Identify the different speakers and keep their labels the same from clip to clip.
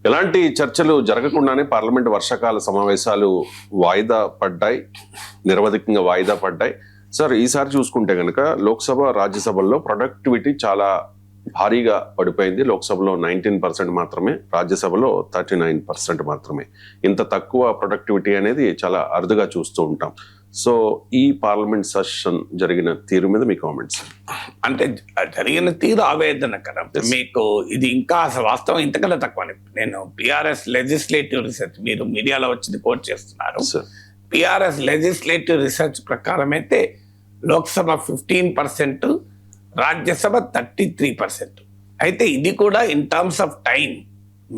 Speaker 1: ఎలాంటి చర్చలు జరగకుండానే పార్లమెంట్ వర్షాకాల సమావేశాలు వాయిదా పడ్డాయి, నిరవధికంగా వాయిదా పడ్డాయి. సార్, ఈసారి చూసుకుంటే కనుక లోక్సభ, రాజ్యసభల్లో ప్రొడక్టివిటీ చాలా భారీగా పడిపోయింది. లోక్సభలో 19% మాత్రమే, రాజ్యసభలో 39% మాత్రమే. ఇంత తక్కువ ప్రొడక్టివిటీ అనేది చాలా అరుదుగా చూస్తూ ఉంటాం. సో ఈ పార్లమెంట్ సెషన్ జరిగిన తీరు మీద మీ కామెంట్స్?
Speaker 2: అంటే జరిగిన తీరు ఆవేదనకరం. మీకు ఇది ఇంకా వాస్తవం ఇంతకన్నా తక్కువ. నేను పిఆర్ఎస్ లెజిస్లేటివ్ రీసెర్చ్, మీరు మీడియాలో వచ్చింది కోట్ చేస్తున్నారు. పిఆర్ఎస్ లెజిస్లేటివ్ రీసెర్చ్ ప్రకారం అయితే లోక్సభ 15%, రాజ్యసభ 33%. అయితే ఇది కూడా ఇన్ టర్మ్స్ ఆఫ్ టైం.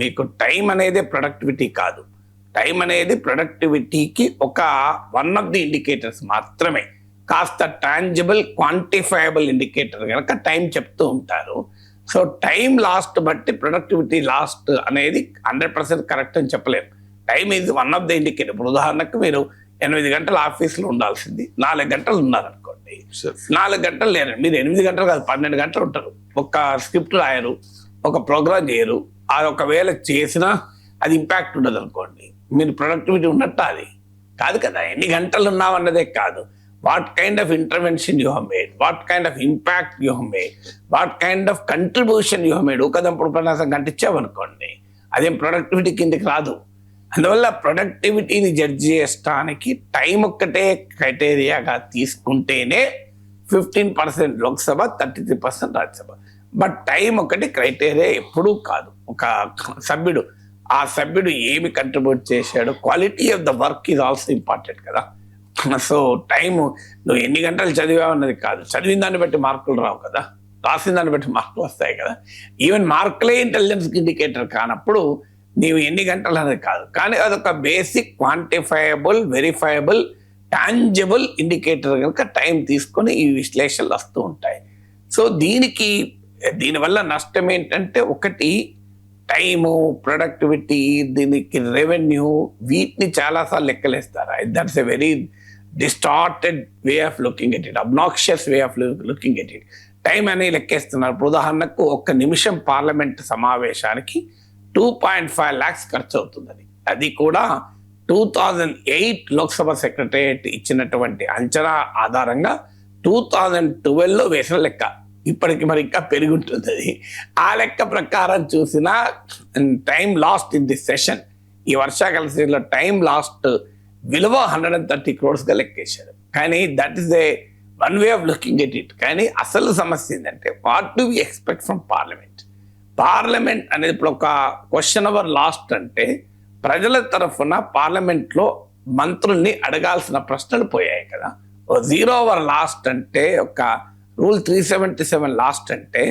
Speaker 2: మీకు టైం అనేది ప్రొడక్టివిటీ కాదు. టైం అనేది ప్రొడక్టివిటీకి ఒక వన్ ఆఫ్ ది ఇండికేటర్స్ మాత్రమే. కాస్త టాంజిబుల్, క్వాంటిఫైయబుల్ ఇండికేటర్ కనుక టైం చెప్తూ ఉంటారు. సో టైం లాస్ట్ బట్టి ప్రొడక్టివిటీ లాస్ట్ అనేది 100% కరెక్ట్ అని చెప్పలేము. Time is one of the indicator. ఇప్పుడు ఉదాహరణకు మీరు 8 గంటలు ఆఫీస్లో ఉండాల్సింది 4 గంటలు ఉన్నారనుకోండి, 4 గంటలు లేరండి, మీరు 8 గంటలు కాదు 12 గంటలు ఉంటారు. ఒక స్క్రిప్ట్ రాయరు, ఒక ప్రోగ్రామ్ చేయరు. అది ఒకవేళ చేసినా అది ఇంపాక్ట్ ఉండదు అనుకోండి, మీరు ప్రొడక్టివిటీ ఉన్నట్టు అది కాదు కదా. ఎన్ని గంటలు ఉన్నావు అన్నదే కాదు, what kind of intervention you have made, what kind of impact you have made, what kind of contribution you have made. ఒకదంపుడు ఉపన్యాసం గంటిచ్చామనుకోండి, అదేం ప్రొడక్టివిటీ కిందకి రాదు. అందువల్ల ప్రొడక్టివిటీని జడ్జ్ చేయడానికి టైం ఒక్కటే క్రైటీరియాగా తీసుకుంటేనే 15% లోక్సభ, 33% రాజ్యసభ. బట్ టైం ఒకటి క్రైటీరియా ఎప్పుడూ కాదు. ఒక సభ్యుడు, ఆ సభ్యుడు ఏమి కంట్రిబ్యూట్ చేశాడు, quality of the work is also important కదా. సో టైము నువ్వు ఎన్ని గంటలు చదివావు అన్నది కాదు, చదివిన దాన్ని బట్టి మార్కులు రావు కదా, రాసిన దాన్ని బట్టి మార్కులు వస్తాయి కదా. ఈవెన్ మార్కులే ఇంటెలిజెన్స్కి ఇండికేటర్ కానప్పుడు నీవు ఎన్ని గంటలు అనేది కాదు. కానీ అదొక basic, quantifiable, verifiable, tangible indicator కనుక టైం తీసుకొని ఈ విశ్లేషణలు వస్తూ ఉంటాయి. సో దీనివల్ల నష్టం ఏంటంటే, ఒకటి టైము, ప్రొడక్టివిటీ, దీనికి రెవెన్యూ, వీటిని చాలాసార్లు లెక్కలేస్తారు. That's a very distorted way of looking at it, obnoxious way of looking at it. Time అనేది లెక్కేస్తున్నారు. ఉదాహరణకు 1 నిమిషం పార్లమెంట్ సమావేశానికి 2.5 lakhs ఖర్చు అవుతుందని. అది కూడా 2008 లోక్సభ సెక్రటరియట్ ఇచ్చినటువంటి అంచనా ఆధారంగా 2012లో వేసిన లెక్క. ఇప్పటికి మరి ఇంకా పెరిగి ఉంటుంది అది. ఆ లెక్క ప్రకారం చూసిన time last in the session, ఈ వర్షాకాల సీజన్లో టైం లాస్ట్ విలువ 130 crores లెక్కేశారు. కానీ that is a one way of looking at it. కానీ అసలు సమస్య ఏంటంటే, what do we expect from parliament? Parliament అనేది ఇప్పుడు ఒక క్వశ్చన్ అవర్ లాస్ట్ అంటే ప్రజల తరఫున పార్లమెంట్లో మంత్రుల్ని అడగాల్సిన ప్రశ్నలు పోయాయి కదా. 0 hour లాస్ట్ అంటే, ఒక రూల్ 377 లాస్ట్ అంటే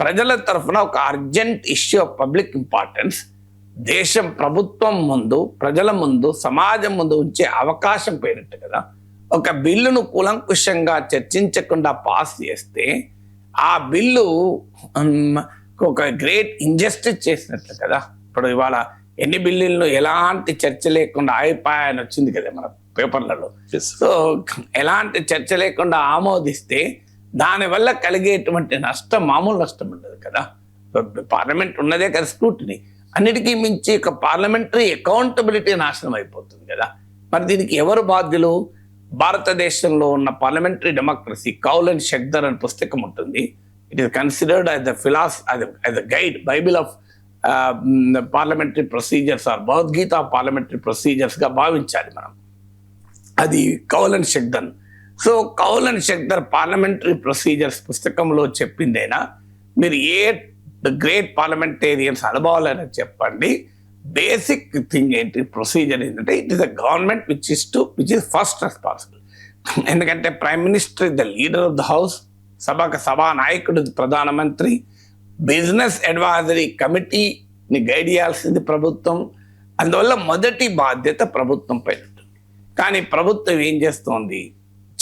Speaker 2: ప్రజల తరఫున ఒక urgent issue of public importance దేశం, ప్రభుత్వం ముందు, ప్రజల ముందు, సమాజం ముందు ఉంచే అవకాశం పోయినట్టు కదా. ఒక బిల్లును కూలంకుషంగా చర్చించకుండా పాస్ చేస్తే ఆ బిల్లు ఒక గ్రేట్ ఇంజస్టిస్ చేసినట్లు కదా. ఇప్పుడు ఇవాళ ఎన్ని బిల్లులను ఎలాంటి చర్చ లేకుండా అయిపోయాయని వచ్చింది కదా మన పేపర్లలో. సో ఎలాంటి చర్చ లేకుండా ఆమోదిస్తే దానివల్ల కలిగేటువంటి నష్టం మామూలు నష్టం ఉండదు కదా. పార్లమెంట్ ఉన్నదే కదా స్క్రూటినీ, అన్నిటికీ మించి ఒక పార్లమెంటరీ అకౌంటబిలిటీ నాశనం అయిపోతుంది కదా. మరి దీనికి ఎవరు బాధ్యులు? భారతదేశంలో ఉన్న parliamentary democracy, Kaul and Shakdher అనే పుస్తకం ఉంటుంది. It is considered as a guide, Bible of parliamentary procedures or Bhagavad Gita parliamentary ప్రొసీజర్స్గా భావించాలి మనం. అది Kaul and Shakdher. So Kaul and Shakdher parliamentary procedures పుస్తకంలో చెప్పిందైనా మీరు ఏ గ్రేట్ పార్లమెంటేరియన్స్ అనుభవాలని చెప్పండి. బేసిక్ థింగ్ ఏంటి, ప్రొసీజర్ ఏంటంటే, it is a government which is first responsible. ఎందుకంటే prime minister is the leader of the house, సభా నాయకుడు ప్రధానమంత్రి, బిజినెస్ అడ్వైజరీ కమిటీని గైడ్ చేయాల్సింది ప్రభుత్వం. అందువల్ల మొదటి బాధ్యత ప్రభుత్వం పైన ఉంటుంది. కానీ ప్రభుత్వం ఏం చేస్తోంది,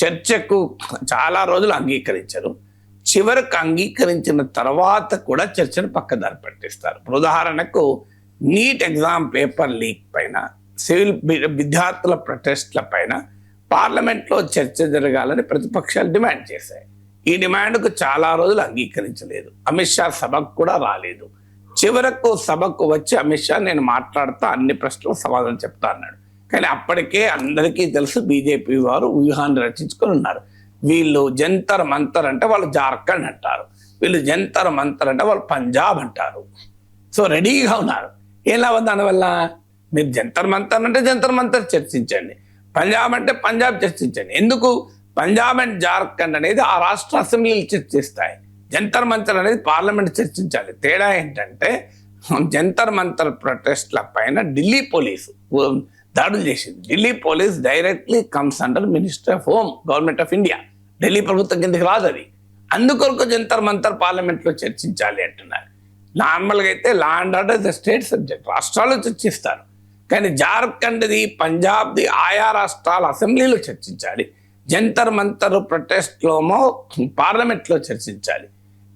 Speaker 2: చర్చకు చాలా రోజులు అంగీకరించరు, చివరకు అంగీకరించిన తర్వాత కూడా చర్చను పక్కదారి పట్టిస్తారు. ఉదాహరణకు నీట్ ఎగ్జామ్ పేపర్ లీక్ పైన, సివిల్ విద్యార్థుల ప్రొటెస్ట్ల పైన పార్లమెంట్లో చర్చ జరగాలని ప్రతిపక్షాలు డిమాండ్ చేశాయి. ఈ డిమాండ్కు చాలా రోజులు అంగీకరించలేదు. అమిత్ షా సభకు కూడా రాలేదు. చివరకు సభకు వచ్చి అమిత్ షా నేను మాట్లాడుతా, అన్ని ప్రశ్నలకు సమాధానం చెప్తా అన్నాడు. కానీ అప్పటికే అందరికీ తెలుసు బీజేపీ వారు వ్యూహాన్ని రచించుకొని ఉన్నారు. వీళ్ళు జంతర్ మంతర్ అంటే వాళ్ళు జార్ఖండ్ అంటారు, వీళ్ళు జంతర్ మంతర్ అంటే వాళ్ళు పంజాబ్ అంటారు. సో రెడీగా ఉన్నారు. ఏం లాభం దానివల్ల? మీరు జంతర్ మంతర్ అంటే జంతర్ మంతర్ చర్చించండి, పంజాబ్ అంటే పంజాబ్ చర్చించండి. ఎందుకు? పంజాబ్ అండ్ జార్ఖండ్ అనేది ఆ రాష్ట్ర అసెంబ్లీలు చర్చిస్తాయి, జంతర్ మంతర్ అనేది పార్లమెంట్ చర్చించాలి. తేడా ఏంటంటే జంతర్ మంతర్ ప్రొటెస్ట్ల పైన ఢిల్లీ పోలీసు దాడులు చేసింది. Delhi police directly comes under minister of home, government of India. Delhi ప్రభుత్వం కిందకి రాదు అది. అందుకొరకు జంతర్ మంతర్ పార్లమెంట్లో చర్చించాలి అంటున్నారు. నార్మల్గా అయితే law and order the state subject, రాష్ట్రాలు చర్చిస్తారు. కానీ జార్ఖండ్ది, పంజాబ్ది ఆయా రాష్ట్రాల అసెంబ్లీలో చర్చించాలి. జంతర్ మంతర్ ప్రొటెస్ట్లోమో పార్లమెంట్లో చర్చించాలి.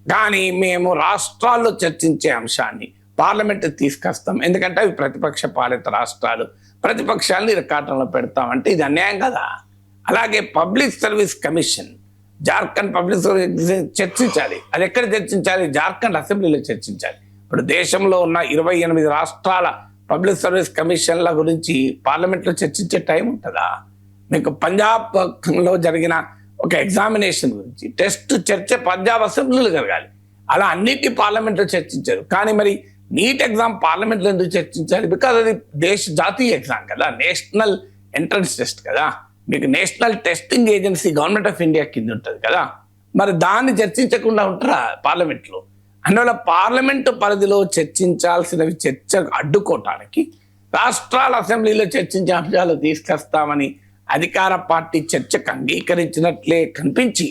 Speaker 2: కానీ మేము రాష్ట్రాల్లో చర్చించే అంశాన్ని పార్లమెంట్ తీసుకొస్తాం, ఎందుకంటే అవి ప్రతిపక్ష పాలిత రాష్ట్రాలు, ప్రతిపక్షాలని ఇరకాటంలో పెడతామంటే ఇది అన్యాయం కదా. అలాగే public service commission, Jharkhand public service చర్చించాలి. అది ఎక్కడ చర్చించాలి? జార్ఖండ్ అసెంబ్లీలో చర్చించాలి. ఇప్పుడు దేశంలో ఉన్న 28 రాష్ట్రాల పబ్లిక్ సర్వీస్ కమిషన్ల గురించి పార్లమెంట్లో చర్చించే టైం ఉంటుందా? మీకు పంజాబ్లో జరిగిన ఒక ఎగ్జామినేషన్ గురించి టెస్ట్ చర్చ పంజాబ్ అసెంబ్లీలో జరగాలి. అలా అన్నిటి పార్లమెంట్లో చర్చించారు. కానీ మరి నీట్ ఎగ్జామ్ పార్లమెంట్లో ఎందుకు చర్చించాలి? బికాజ్ అది జాతీయ ఎగ్జామ్ కదా, నేషనల్ ఎంట్రన్స్ టెస్ట్ కదా. మీకు national testing agency government of India కింద ఉంటుంది కదా. మరి దాన్ని చర్చించకుండా ఉంటారా పార్లమెంట్లో? అందువల్ల పార్లమెంటు పరిధిలో చర్చించాల్సినవి చర్చ అడ్డుకోవటానికి రాష్ట్రాల అసెంబ్లీలో చర్చించే అంశాలు తీసుకొస్తామని అధికార పార్టీ చర్చకు అంగీకరించినట్లే కనిపించి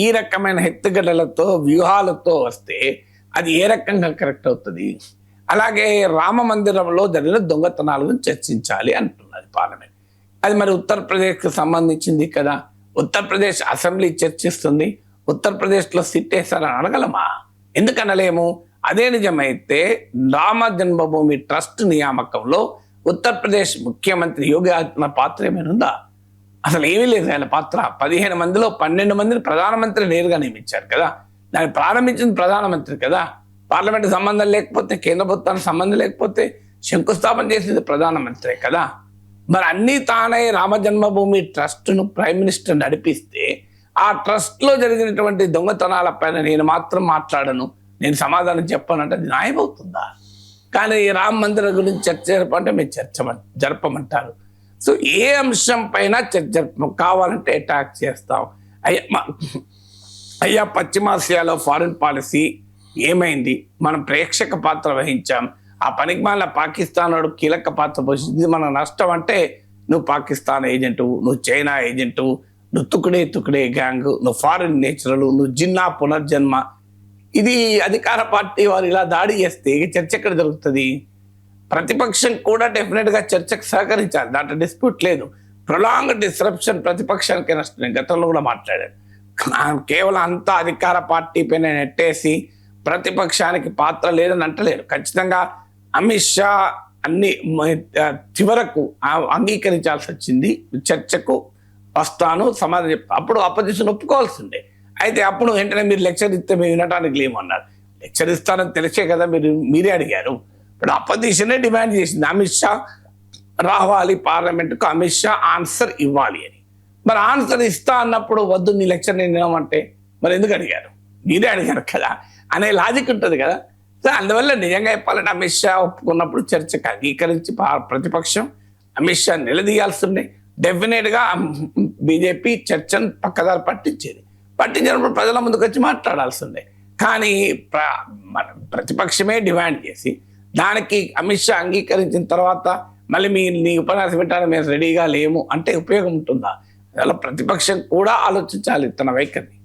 Speaker 2: ఈ రకమైన ఎత్తుగడలతో వ్యూహాలతో వస్తే అది ఏ రకంగా కరెక్ట్ అవుతుంది? అలాగే రామ మందిరంలో జరిగిన దొంగతనాల గురించి చర్చించాలి అంటున్నది పార్లమెంట్. అది మరి ఉత్తరప్రదేశ్కి సంబంధించింది కదా. ఉత్తరప్రదేశ్ అసెంబ్లీ చర్చిస్తుంది, ఉత్తరప్రదేశ్లో సిట్ వేస్తారని అనగలమా? ఎందుకు అనలేము? అదే నిజమైతే రామ జన్మభూమి ట్రస్ట్ నియామకంలో ఉత్తరప్రదేశ్ ముఖ్యమంత్రి యోగి ఆదిత్యనాథ్ పాత్ర ఏమైనా ఉందా? అసలు ఏమీ లేదు ఆయన పాత్ర. 15 మందిలో 12 మందిని ప్రధానమంత్రి నేరుగా నియమించారు కదా. దాన్ని ప్రారంభించింది ప్రధానమంత్రి కదా. పార్లమెంట్ సంబంధం లేకపోతే, కేంద్ర ప్రభుత్వానికి సంబంధం లేకపోతే శంకుస్థాపన చేసింది ప్రధానమంత్రే కదా. మరి అన్నీ తానే రామ జన్మభూమి ట్రస్ట్ను ప్రైమ్ మినిస్టర్ నడిపిస్తే ఆ ట్రస్ట్లో జరిగినటువంటి దొంగతనాల పైన నేను మాత్రం మాట్లాడను, నేను సమాధానం చెప్పానంటే అది న్యాయమవుతుందా? కానీ రామ మందిరం గురించి చర్చ జరపంటే మీరు జరపమంటారు. సో ఏ అంశం పైన చర్చ కావాలంటే అటాక్ చేస్తాం. అయ్యా పశ్చిమాసియాలో ఫారిన్ పాలసీ ఏమైంది? మనం ప్రేక్షక పాత్ర వహించాం. ఆ పనికిమాల పాకిస్తాన్ వాడు కీలక పాత్ర పోషించింది. మన నష్టం అంటే నువ్వు పాకిస్తాన్ ఏజెంటు, నువ్వు చైనా ఏజెంటు, నువ్వు తుకుడే గ్యాంగ్, నువ్వు ఫారిన్ నేచరల్, నువ్వు జిన్నా పునర్జన్మ. ఇది అధికార పార్టీ వారు ఇలా దాడి చేస్తే చర్చ ఎక్కడ జరుగుతుంది? ప్రతిపక్షం కూడా డెఫినెట్గా చర్చకు సహకరించాలి, దాంట్లో డిస్ప్యూట్ లేదు. ప్రొలాంగ్ డిస్రప్షన్ ప్రతిపక్షానికి నష్టం. నేను గతంలో కూడా మాట్లాడాను. కేవలం అంతా అధికార పార్టీ పైన నెట్టేసి ప్రతిపక్షానికి పాత్ర లేదని అంటలేరు. ఖచ్చితంగా అమిత్ షా అన్ని చివరకు అంగీకరించాల్సి వచ్చింది. చర్చకు వస్తాను, సమాధానం చెప్తాను. అప్పుడు అపోజిషన్ ఒప్పుకోవాల్సిందే. అయితే అప్పుడు వెంటనే మీరు లెక్చర్ ఇస్తే మేము వినడానికి లేమన్నారు. లెక్చర్ ఇస్తారని తెలిసే కదా మీరే అడిగారు. ఇప్పుడు అపోజిషనే డిమాండ్ చేసింది అమిత్ షా రావాలి పార్లమెంట్కు, అమిత్ షా ఆన్సర్ ఇవ్వాలి అని. మరి ఆన్సర్ ఇస్తా అన్నప్పుడు వద్దు నీ లెక్చర్ నేను వినమంటే మరి ఎందుకు అడిగారు? మీరే అడిగారు కదా అనే లాజిక్ ఉంటుంది కదా. సో అందువల్ల నిజంగా చెప్పాలంటే అమిత్ షా ఒప్పుకున్నప్పుడు చర్చకు అంగీకరించి ప్రతిపక్షం అమిత్ షా నిలదీయాల్సి ఉండే. డెఫినెట్గా బీజేపీ చర్చను పక్కదారి పట్టించినప్పుడు ప్రజల ముందుకు వచ్చి మాట్లాడాల్సి ఉండే. కానీ ప్రతిపక్షమే డిమాండ్ చేసి దానికి అమిత్ షా అంగీకరించిన తర్వాత మళ్ళీ నీ ఉపన్యాసం పెట్టడానికి మేము రెడీగా లేము అంటే ఉపయోగం ఉంటుందా? అందువల్ల ప్రతిపక్షం కూడా ఆలోచించాలి తన వైఖరిని.